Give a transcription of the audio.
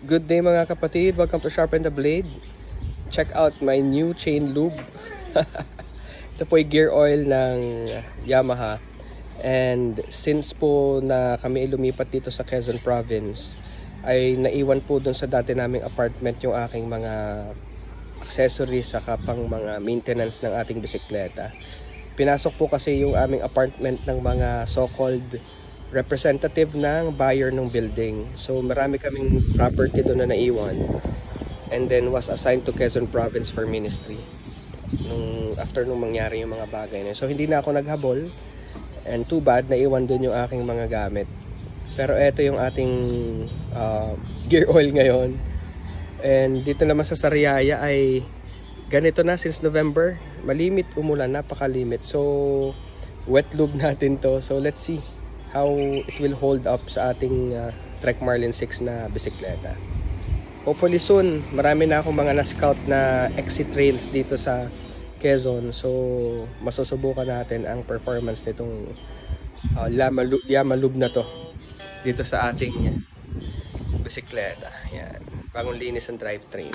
Good day mga kapatid, welcome to Sharpen the Blade. Check out my new chain lube. Ito po ay gear oil ng Yamaha. And since po na kami lumipat dito sa Quezon Province, ay naiwan po dun sa dati naming apartment yung aking mga accessories saka pang mga maintenance ng ating bisikleta. Pinasok po kasi yung aming apartment ng mga so-called representative ng buyer ng building. So marami kaming property doon na naiwan. And then was assigned to Quezon Province for ministry. After nung mangyari yung mga bagay na. So hindi na ako naghabol. And too bad, naiwan doon yung aking mga gamit. Pero eto yung ating gear oil ngayon. And dito naman sa Sariaya ay ganito na since November. Malimit umulan, napakalimit. So wet lube natin to. So let's see how it will hold up sa ating Trek Marlin 6 na bisikleta. Hopefully soon, marami na akong mga na-scout na exit trails dito sa Quezon. So, masusubukan natin ang performance nitong Yamaha lube na to dito sa ating bisikleta. Yan. Bagong linis ang drivetrain.